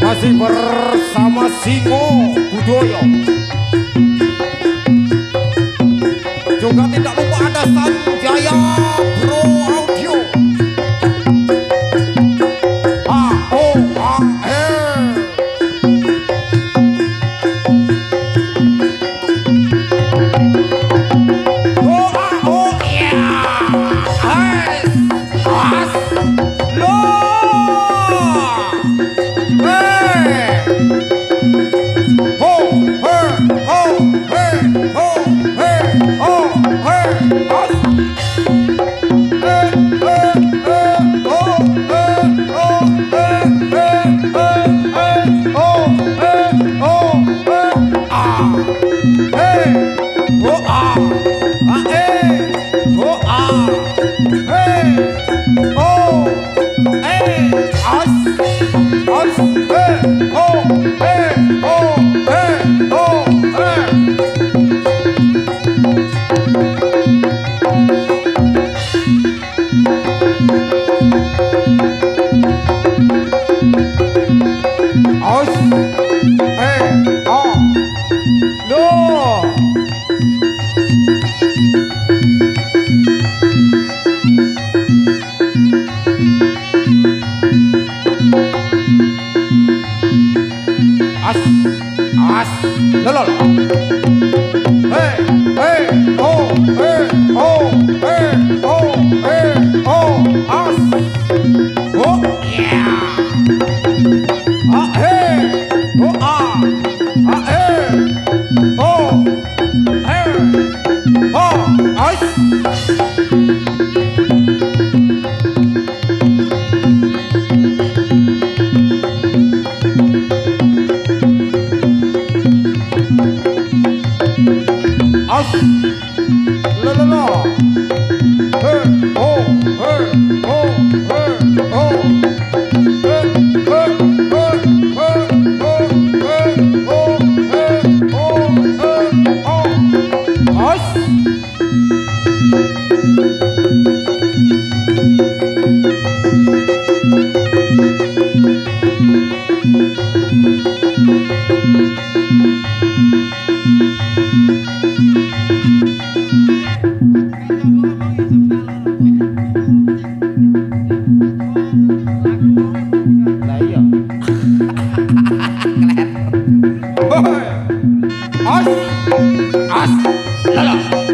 Masih bersama Singo Budoyo. Juga tidak lupa ada Sanjaya Pro Audio. As, lala.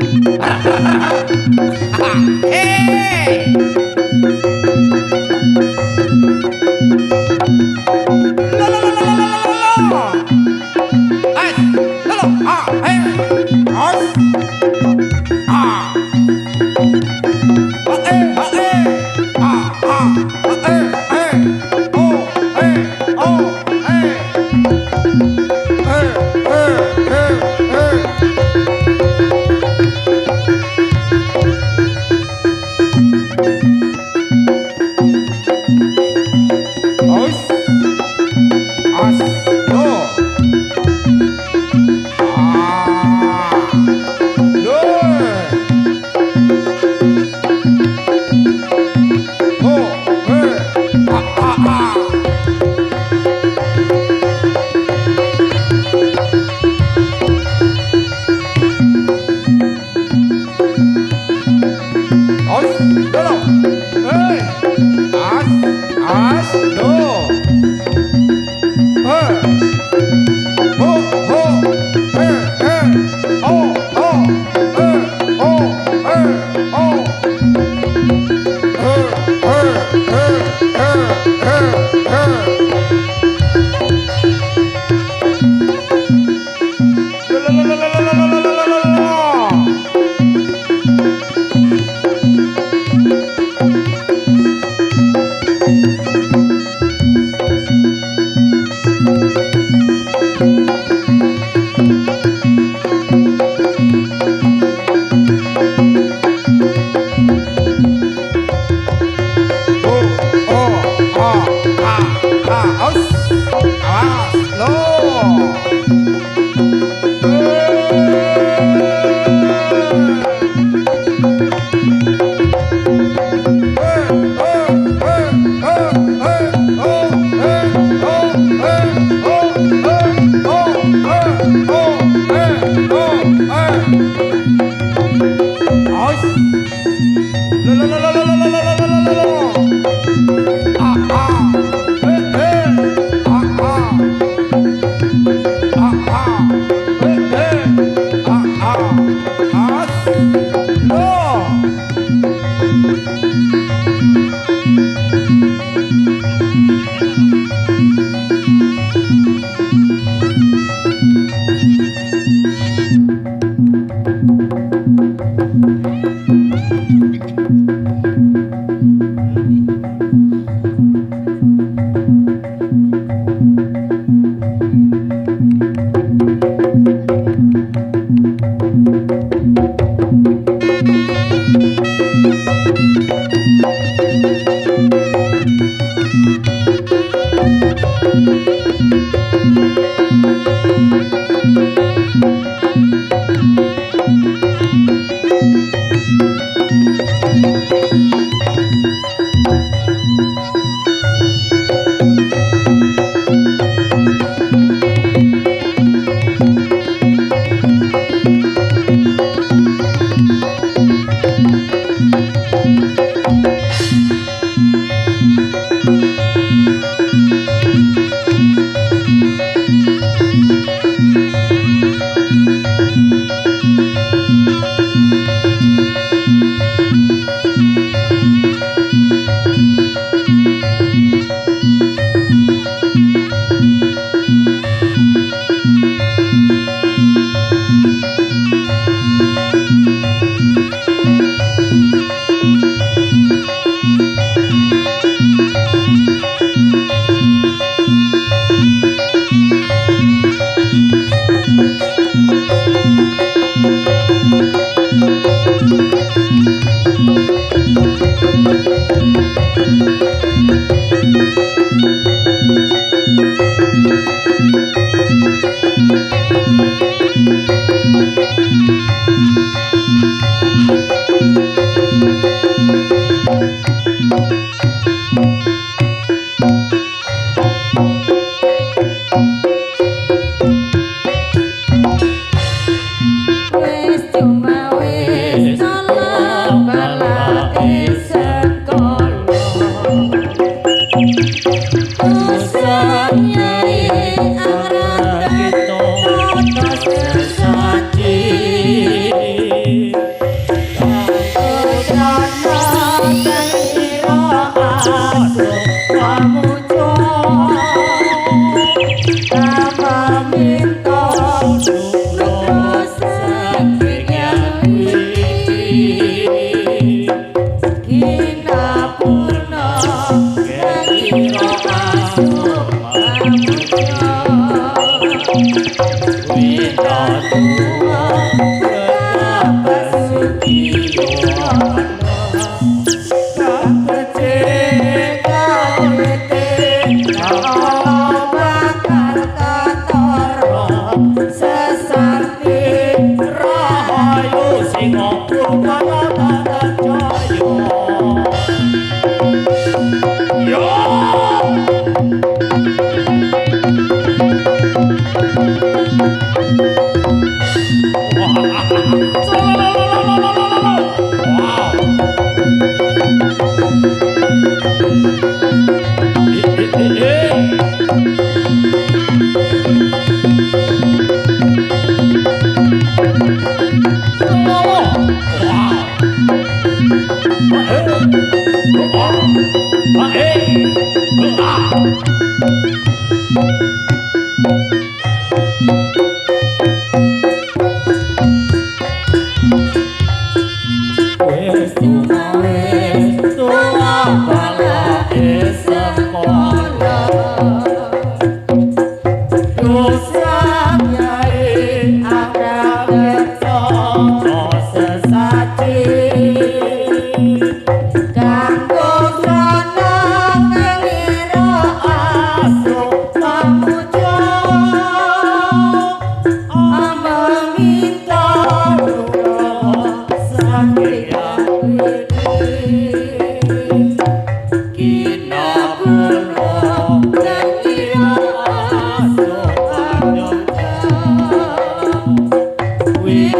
We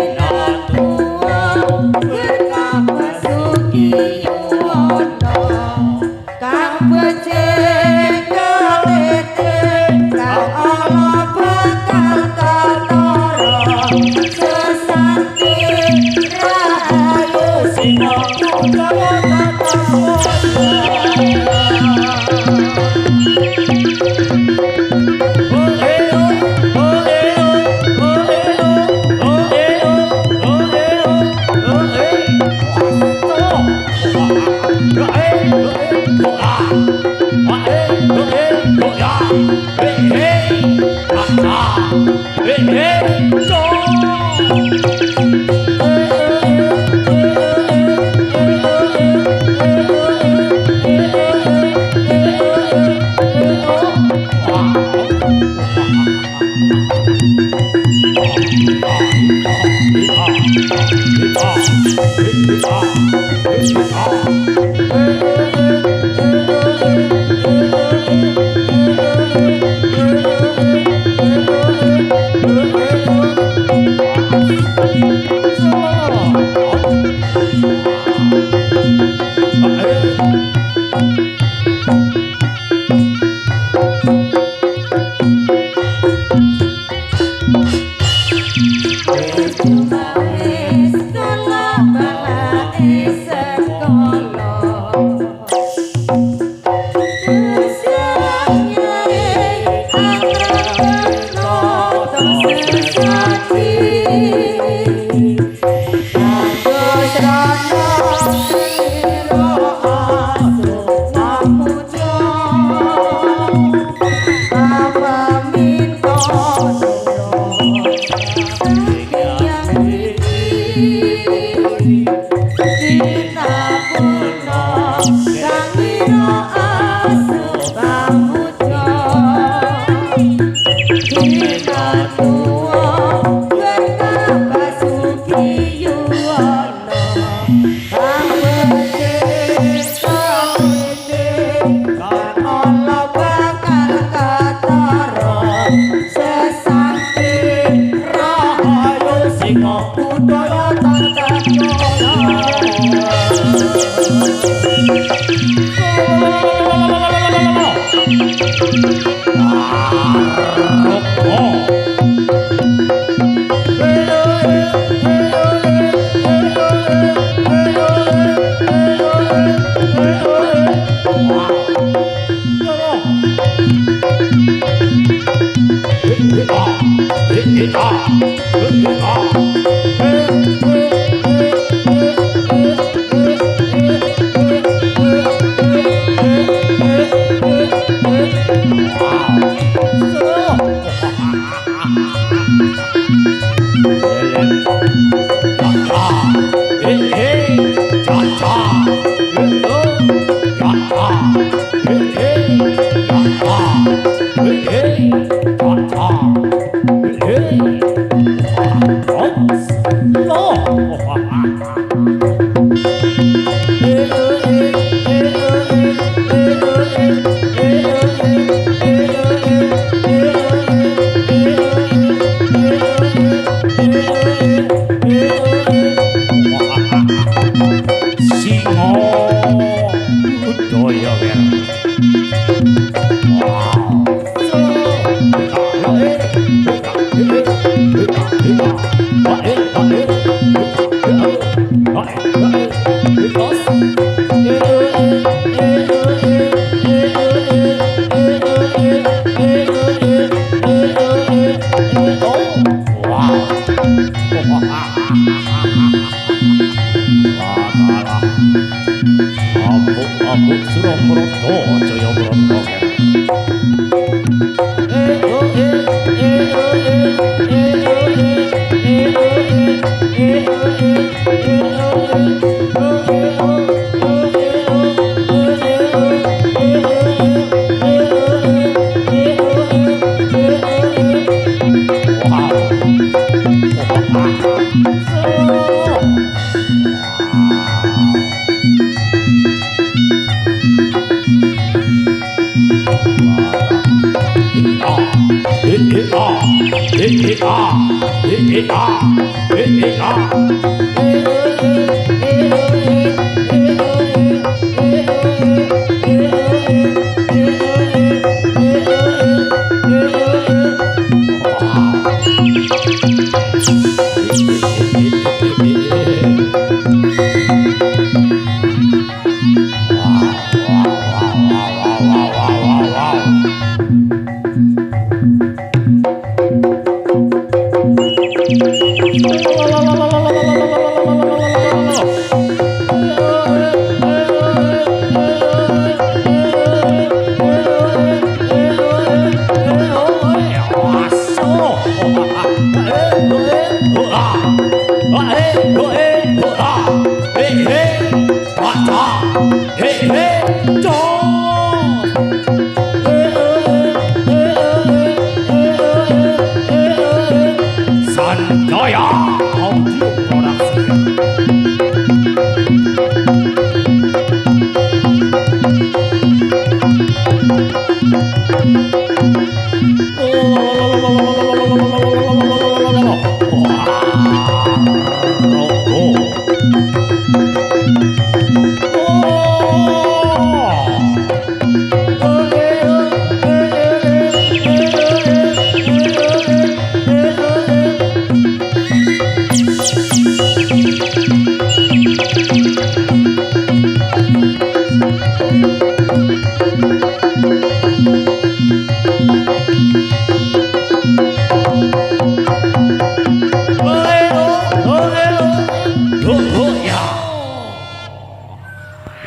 Sanjaya,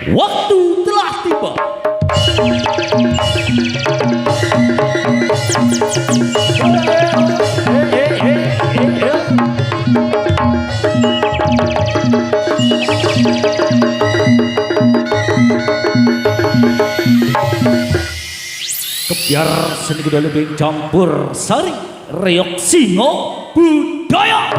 Waktu telah tiba. Kebiar seni kuda lebih campur sari reok singo budaya.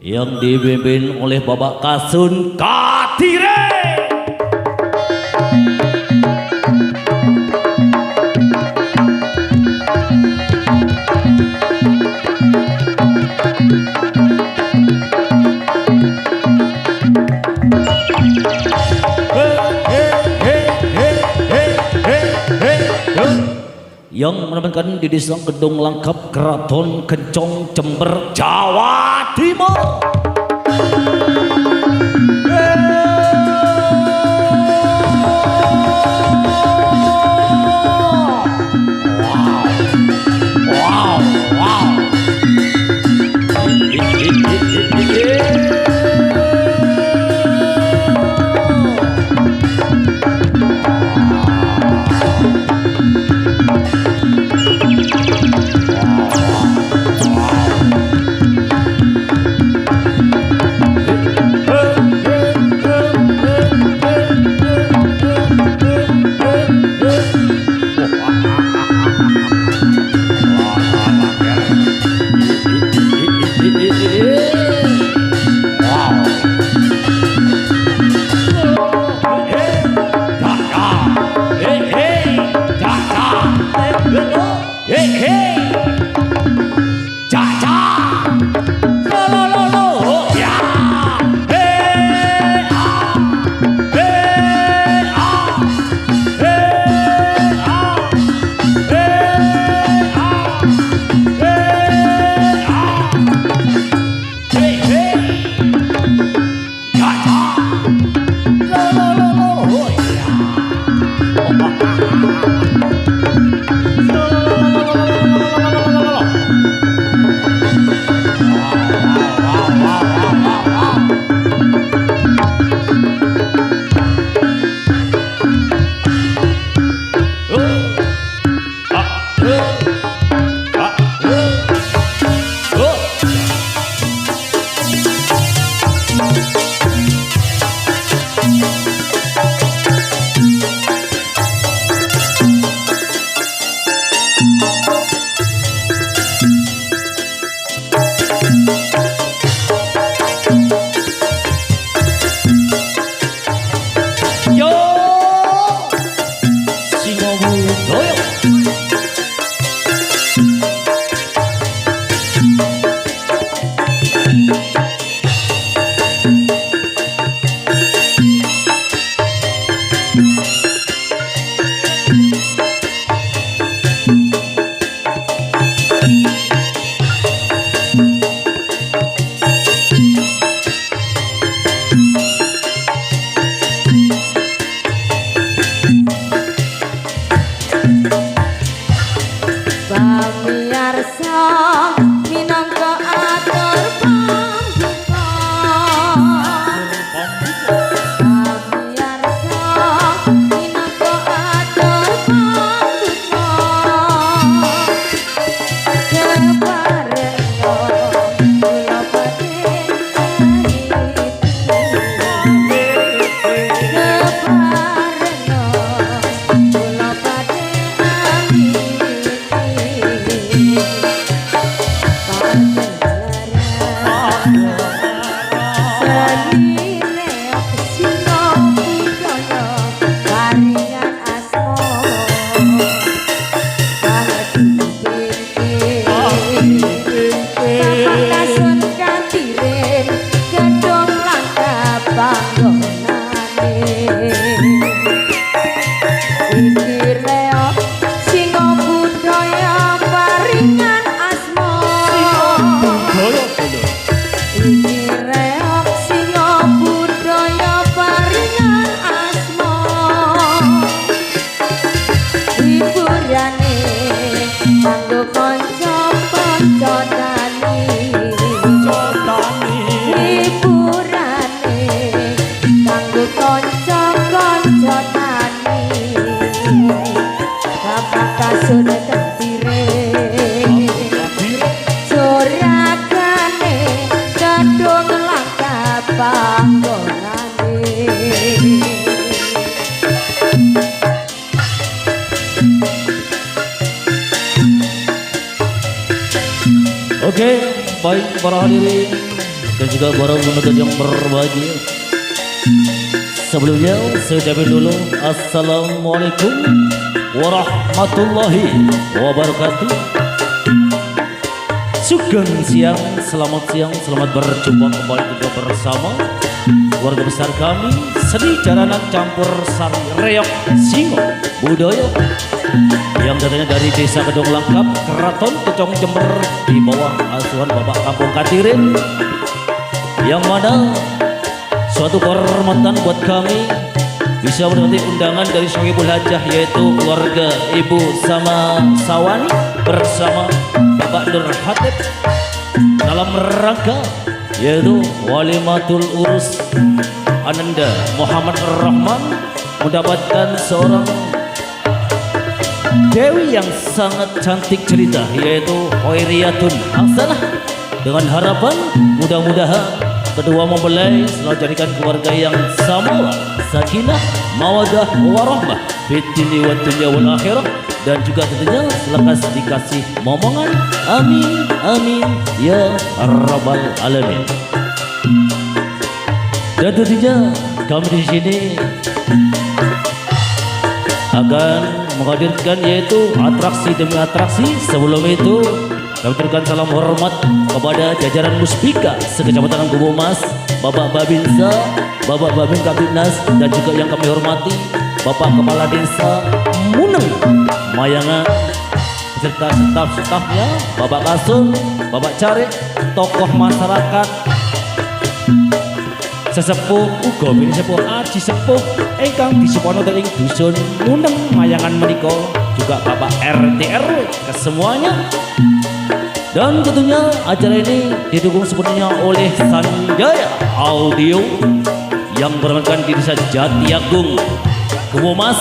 Yang dipimpin oleh Bapak Kasun Katire. Yang menempatkan di desa Gedung Langkap Keraton Kencong Jember Jawa Timur. Pamiyarsa Oke, baik para hadirin dan juga para penonton yang berbahagia. Sebelumnya saya ucapin dulu Assalamualaikum warahmatullahi wabarakatuh. Sugeng siang, selamat berjumpa kembali juga bersama keluarga besar kami Seni Jaranan Campur Sari Reok Singo Budaya yang datangnya dari Desa Kedong Langkap, Keraton Kencong Jember di bawah asuhan Bapak Kampung Katirin, yang mana suatu kehormatan buat kami bisa menikmati undangan dari Syahibul Hajah, yaitu keluarga Ibu sama Sawani bersama Bapak Nur Hatib dalam rangka yaitu Walimatul Urus Ananda Muhammad Rahman mendapatkan seorang dewi yang sangat cantik cerita, yaitu Hoiriyatun Hasanah, dengan harapan mudah-mudahan kedua mempelai selalu jadikan keluarga yang sama, sakinah, mawadah, warahmah, fitni wa dunya wal akhirah, dan juga tentunya selekas dikasih momongan. Amin, amin, ya rabbal alamin. Dan tentunya kami di sini akan menghadirkan yaitu atraksi demi atraksi. Sebelum itu kami berikan salam hormat kepada jajaran Muspika sekecamatan Kubu Mas, Bapak Babinsa, Bapak Babin Kapitnas, dan juga yang kami hormati Bapak Kepala Desa Muneng Mayangan serta staf-stafnya, Bapak Kasum, Bapak Carik, tokoh masyarakat, sesepuh uga bin sepuh aji sepuh ingkang disupono ing dusun Muneng Mayangan menika, juga Bapak RT RW kesemuanya. Dan tentunya acara ini didukung sepenuhnya oleh Sanjaya Audio yang bermainkan di Desa Jatiagung Kubu Mas,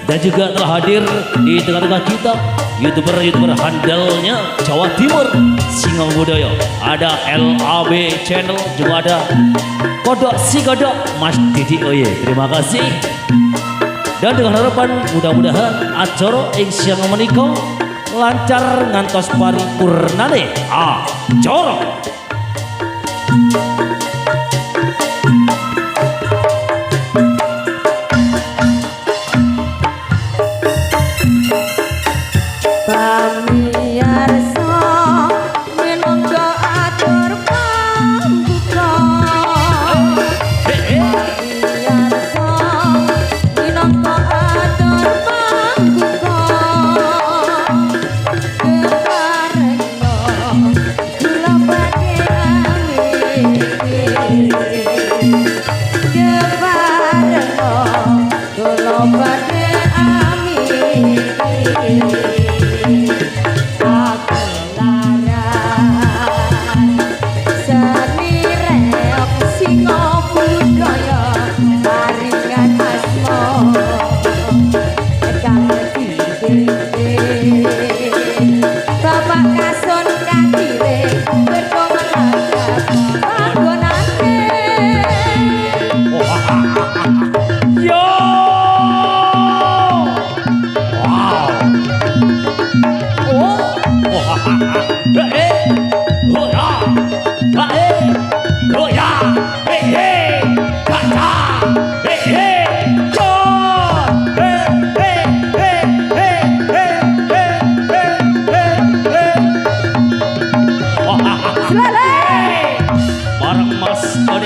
dan juga telah hadir di tengah-tengah kita YouTuber handalnya Jawa Timur Singo Budaya. Ada LAB Channel, juga ada Kodok si Kodok Mas Didi Oye. Terima kasih. Dan dengan harapan mudah-mudahan acara ing siang menika lancar ngantos paripurnane acara.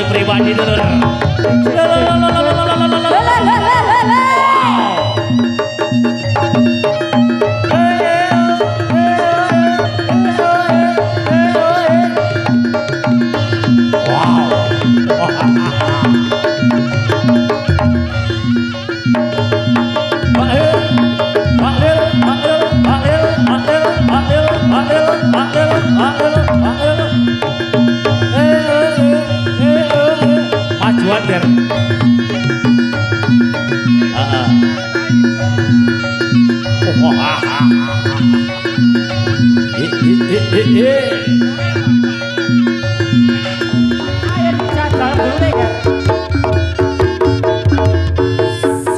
Pribadi dulu. Wader.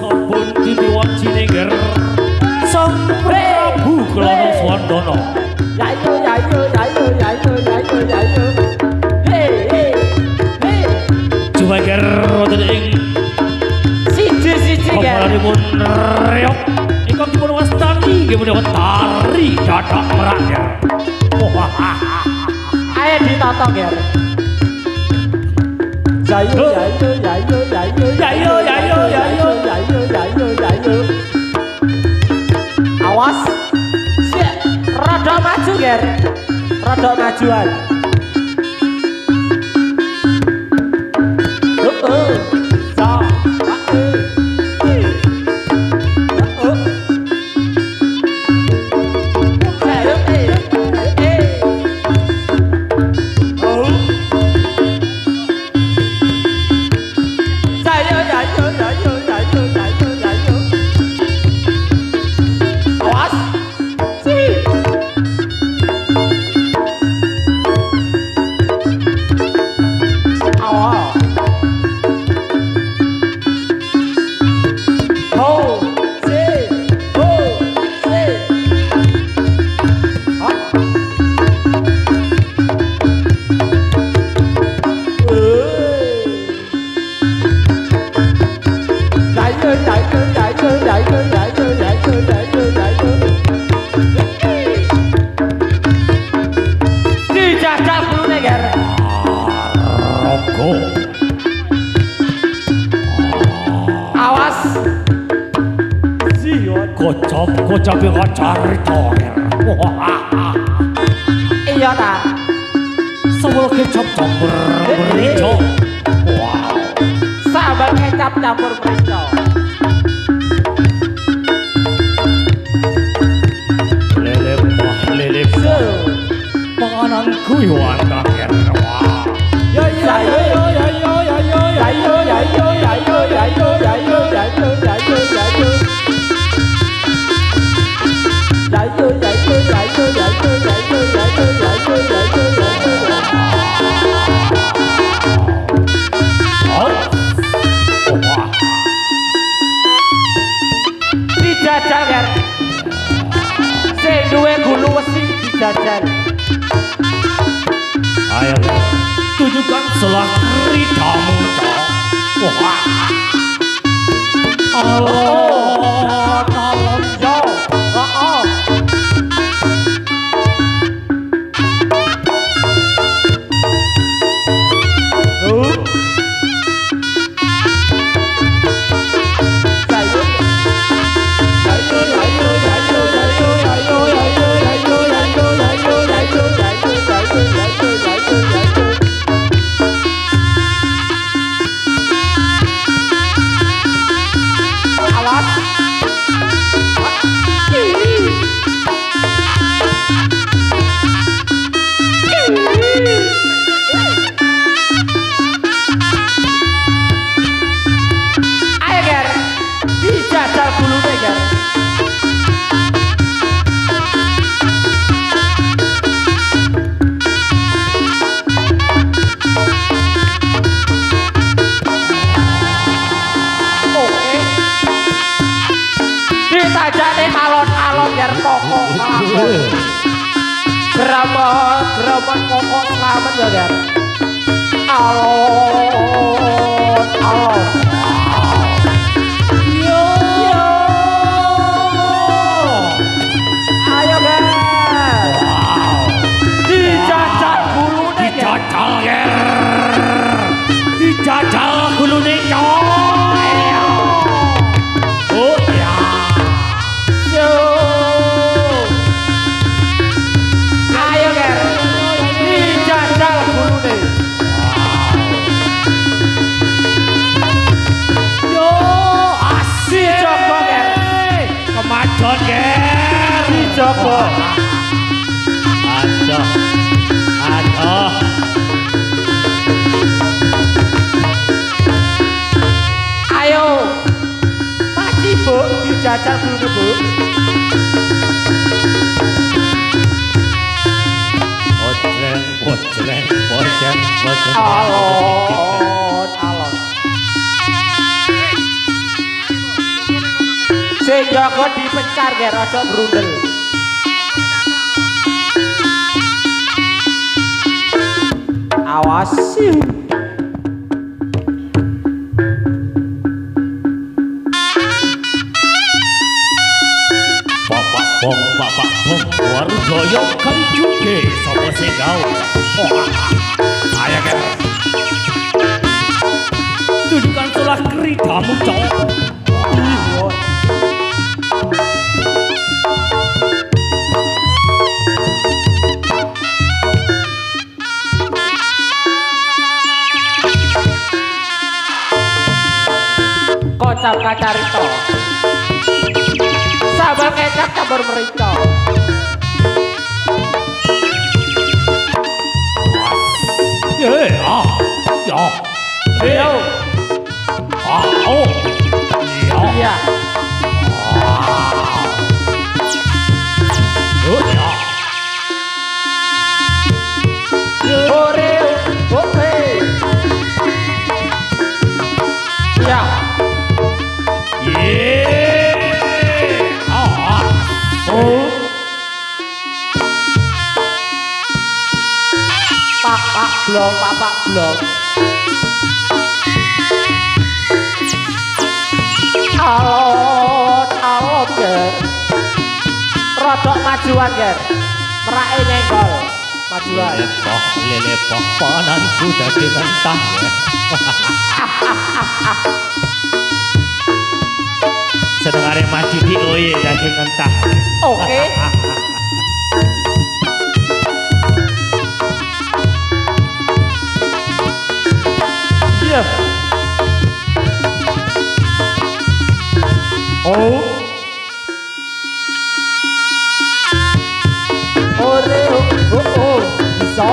Sampun diwanci-ninger Sang Prabu Kelana Swandono. Ya yo Kamaripun reok ingkang dipun wastani nggih punika tari dadak merakyat. Ayo ditata ger. Jayo jayo jayo jayo jayo jayo jayo jayo jayo jayo. Awas. Sik, rada maju ger. Rada majuan. Kocap yang carita. Iya ta. Sambal kecap campur merica. Wow. Sambal kecap campur merica. Lele pah lele pah. Pangananku yang terakhir. Wow. Ya ya ya ya ya ya ya ya ya ya ya ya ya ya ya ya ya ya ya. Dijajal kan sing duwe gulu wesi dijajal. Ayo tunjukkan selang ridamu. Wah. Allah talon yo. Heeh. Gerabah kokok selamat ya kan. Alon alon. Yo yo. Ayo kan. Wow. Dijajal gulune. Dijajal ger. Dijajal gulune coy. Oh ya. Yo. Ayo ger. Dijajal gulune. Yo asik Joko ger. Kemadon ger. Joko. Aduh. Aduh. Ayo. Mati Bu, dijajal dulu Bu. Bojreng. Alon, alon. Sing jago dipencar ger aja brundel. Awas sih. wong bapak bom Warjaya kan juga sapa sing gawe. Ayo Ger. Dudukan solah keridamu cok. Kocap kacarito sambal kecap campur merica. Ya. Yo. Oh. Iya. Ore. Oke. Iya. Pak blok. Alon Ger. Rodok majuan Ger. Merake nyenggol. Majuan. Lele poh pananku dadi mentah ya. Sedengare maju di oye dadi mentah. Oke. Iya. Oh. Ore bisa.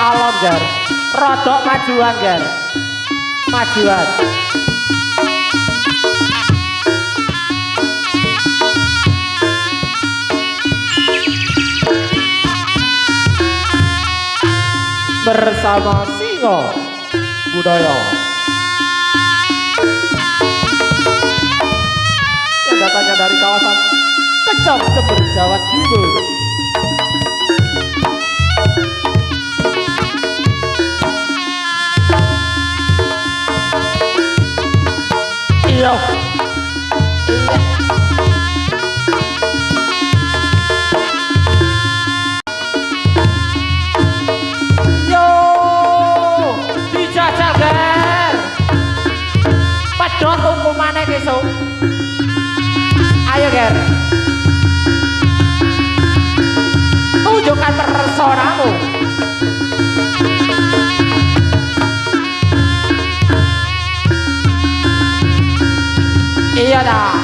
Alon Ger. Rodok majuan Ger. Majuan. Bersama Singo Budaya yang datangnya dari kawasan Kecam Jember, Jawa Timur. Iya. Yo, dijajal Ger. Pedhot tungku maneh besok. Ayo Ger. Tunjukkan personamu. Iya dah.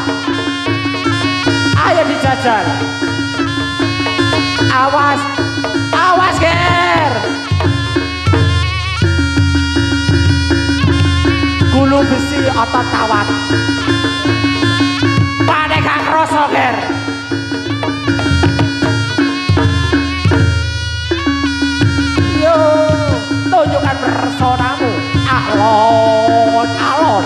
Ayo dijajal. Awas Ger. Gulu besi otot kawat. Panek gak kroso Ger. Yo, tunjukkan personamu. Alon.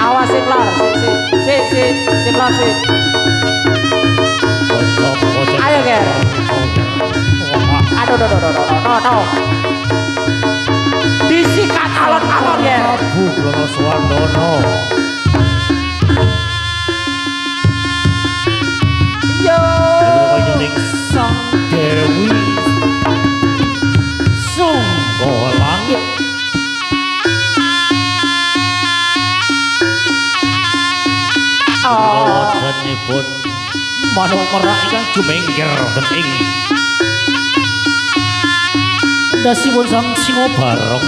Awas sing lor, sing lor. Ayo Ger. Aduh. Disikat alon-alon Ger. Bu Brono Suwardono. Yo. Ning sang dewi sungguh langit. Botenipun manuk merak ingkang jumengger wonten ing dasipun sang singo barong.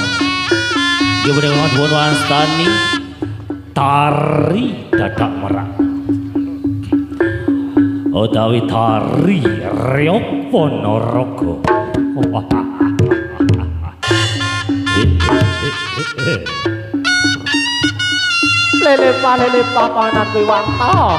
Nggih menika nuwun wastani tari dadak merak. Utawi tari Reog Ponorogo. Lele papanan kuwi wanta.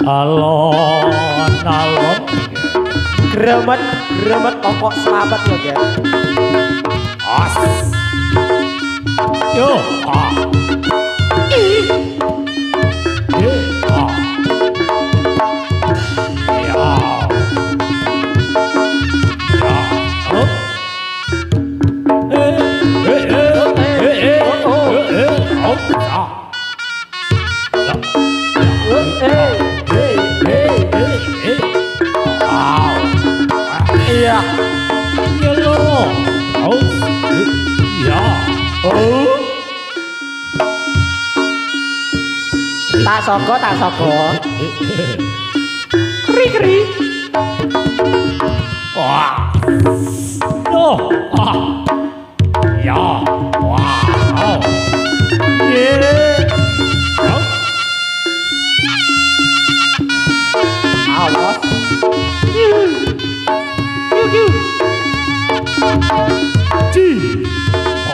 Alon Gremet pokok selamat lo Ger. as yo Iya. ya lo ya Tak soko. Keri. wah yo ya wow Awas.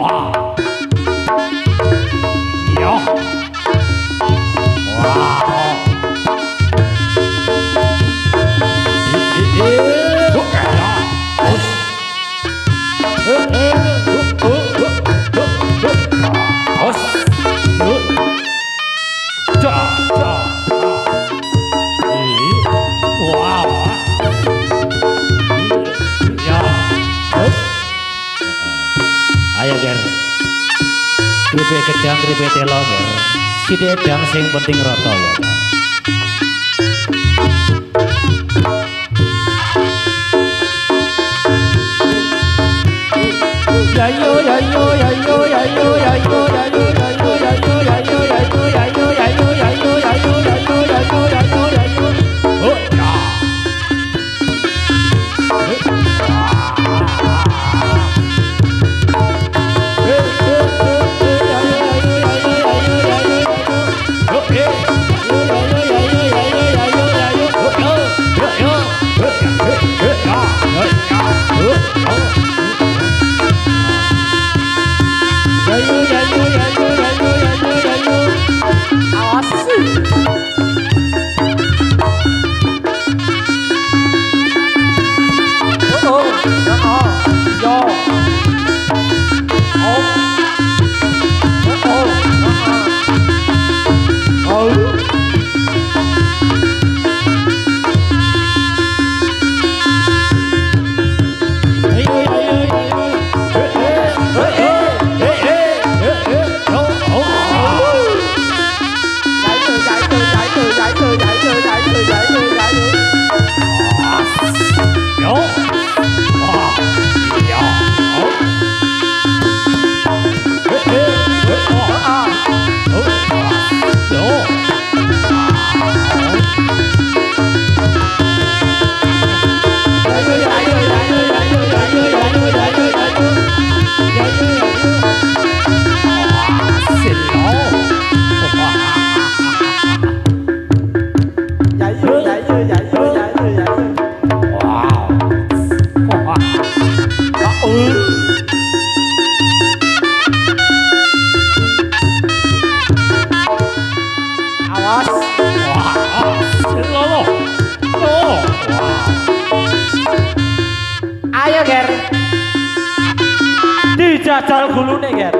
Wah. Ya. Wow. Ayo Ger, gribe gedang gribe telo Ger, sithik dang sing penting rata ya. Ayo Ger. Dijajal gulune Ger.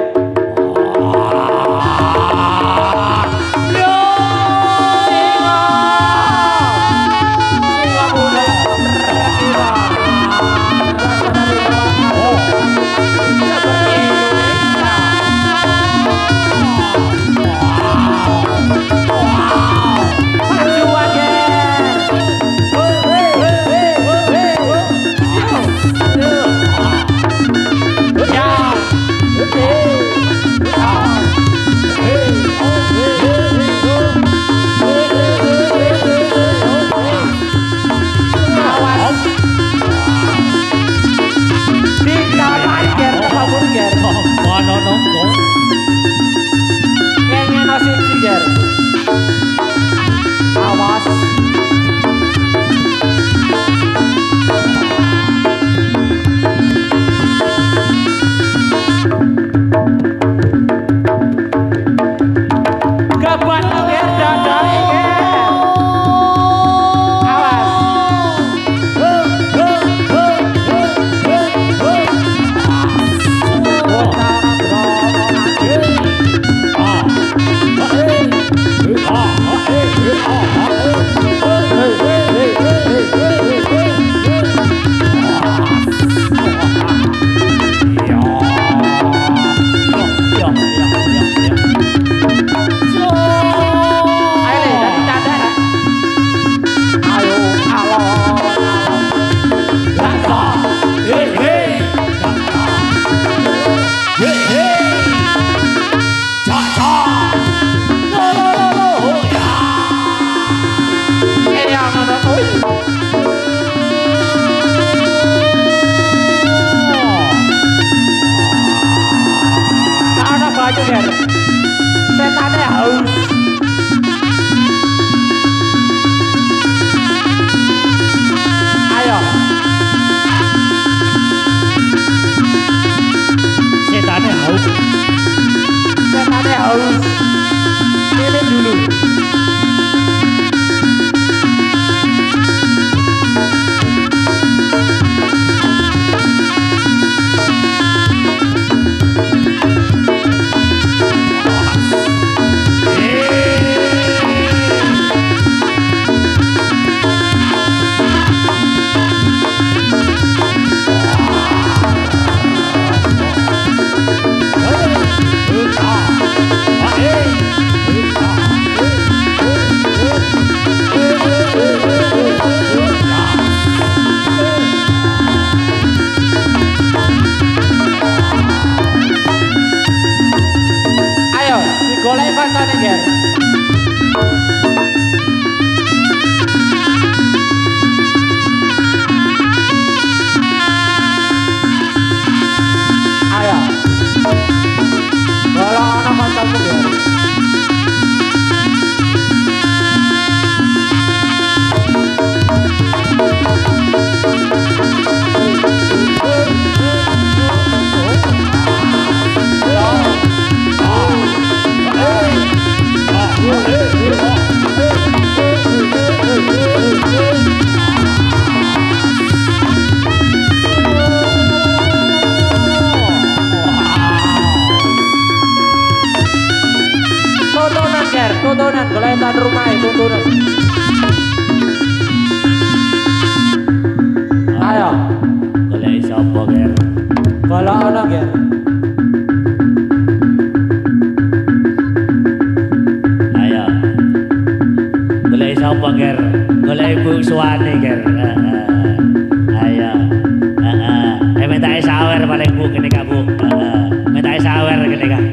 haus. Ini dulu. Ayo, digolek kancane, Ger. Ayo. Kalau ana kancamu, Ger. Tontonan, Ger, tontonan, golekan rumah tontonan. Ayo, Golek sapa ger? kalau ana, Ger. Ayo. Golek sapa ger? Golek ibu suwane ger. Ayo. Minta sawer paling bu kene kak bu. Minta sawer kene kak.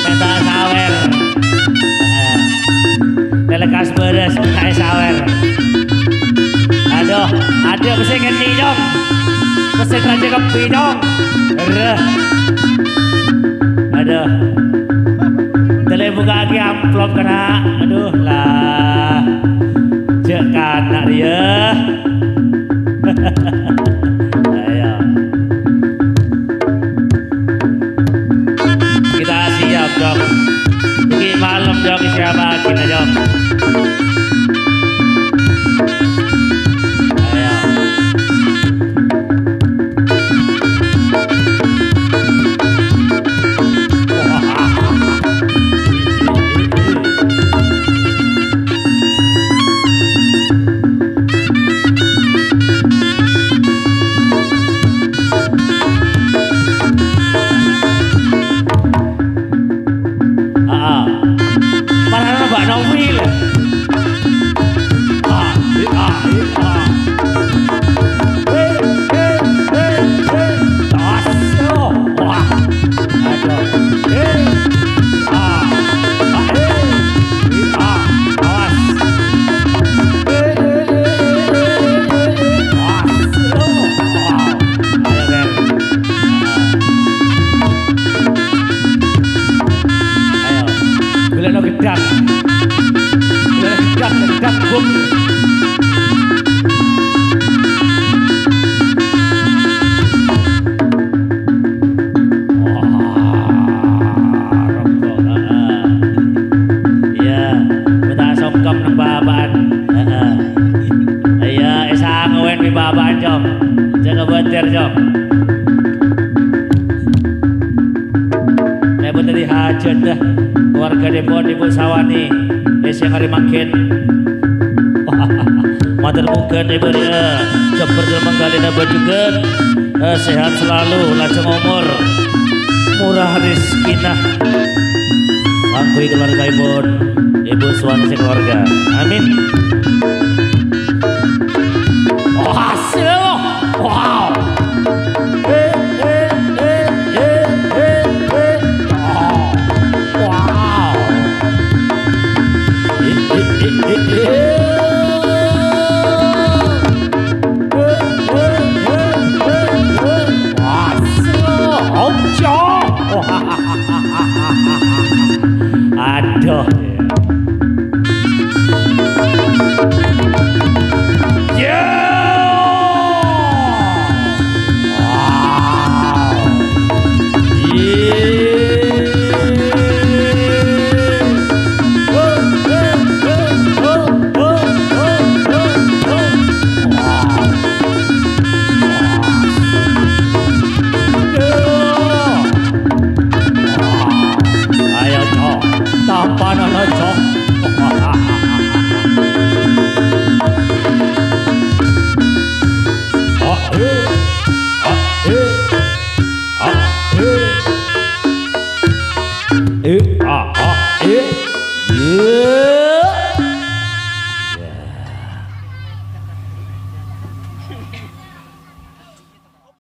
Minta sawer. Telekas beres minta sawer. Aduh, mesti ganti dong. Mesti raja kepi dong. Aduh. Tele buka lagi amplop kena. Aduh lah. Cek kanak dia. Ayo. Kita siap dong. Ini malam dong siapa kita dong. Ayo. Parang Mbak Novi lah. Ledak bom. Iya, kita songkom nang baban. Iya, isa ngawen di baban jom. Jaga beter jom. Nek tadi hajat dah. Keluarga Depon Ibu Sawani. Yang hari makin mater mungkin ibu dia cepat menggali dapat juga sehat selalu lanjut umur murah rezekinya langkui keluarga ibu suami sekeluarga amin. Oh hasil wow aduh panana cok. Yeah.